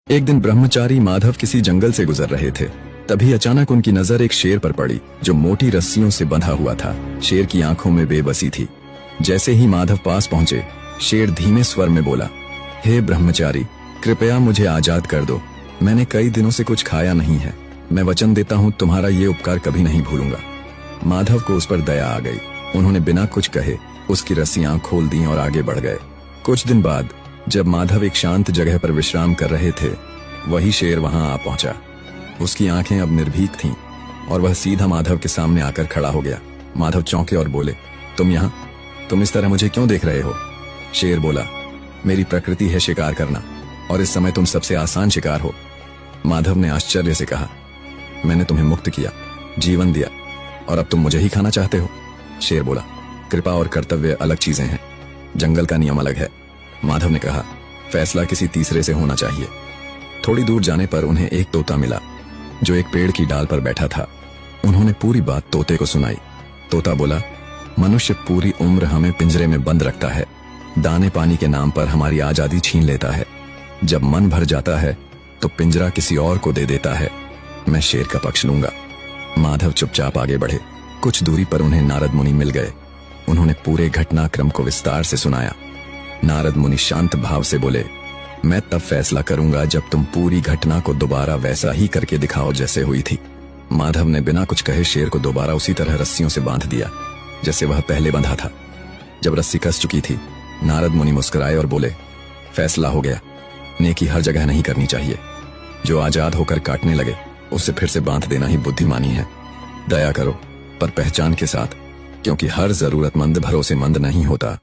एक दिन ब्रह्मचारी माधव किसी जंगल से गुजर रहे थे। तभी अचानक उनकी नजर एक शेर पर पड़ी जो मोटी रस्सियों से बंधा हुआ था। शेर की आंखों में बेबसी थी। जैसे ही माधव पास पहुंचे, शेर धीमे स्वर में बोला, हे ब्रह्मचारी, कृपया मुझे आजाद कर दो। मैंने कई दिनों से कुछ खाया नहीं है। मैं वचन देता हूँ तुम्हारा ये उपकार कभी नहीं भूलूंगा। माधव को उस पर दया आ गई। उन्होंने बिना कुछ कहे उसकी रस्सियां खोल दी और आगे बढ़ गए। कुछ दिन बाद जब माधव एक शांत जगह पर विश्राम कर रहे थे, वही शेर वहां आ पहुंचा। उसकी आंखें अब निर्भीक थीं और वह सीधा माधव के सामने आकर खड़ा हो गया। माधव चौंके और बोले, तुम यहाँ? तुम इस तरह मुझे क्यों देख रहे हो? शेर बोला, मेरी प्रकृति है शिकार करना और इस समय तुम सबसे आसान शिकार हो। माधव ने आश्चर्य से कहा, मैंने तुम्हें मुक्त किया, जीवन दिया और अब तुम मुझे ही खाना चाहते हो? शेर बोला, कृपा और कर्तव्य अलग चीजें हैं, जंगल का नियम अलग है। माधव ने कहा, फैसला किसी तीसरे से होना चाहिए। थोड़ी दूर जाने पर उन्हें एक तोता मिला जो एक पेड़ की डाल पर बैठा था। उन्होंने पूरी बात तोते को सुनाई। तोता बोला, मनुष्य पूरी उम्र हमें पिंजरे में बंद रखता है, दाने पानी के नाम पर हमारी आजादी छीन लेता है। जब मन भर जाता है तो पिंजरा किसी और को दे देता है। मैं शेर का पक्ष लूंगा। माधव चुपचाप आगे बढ़े। कुछ दूरी पर उन्हें नारद मुनि मिल गए। उन्होंने पूरे घटनाक्रम को विस्तार से सुनाया। नारद मुनि शांत भाव से बोले, मैं तब फैसला करूंगा जब तुम पूरी घटना को दोबारा वैसा ही करके दिखाओ जैसे हुई थी। माधव ने बिना कुछ कहे शेर को दोबारा उसी तरह रस्सियों से बांध दिया जैसे वह पहले बंधा था। जब रस्सी कस चुकी थी, नारद मुनि मुस्कुराए और बोले, फैसला हो गया। नेकी हर जगह नहीं करनी चाहिए। जो आजाद होकर काटने लगे उसे फिर से बांध देना ही बुद्धिमानी है। दया करो, पर पहचान के साथ, क्योंकि हर जरूरतमंद भरोसेमंद नहीं होता।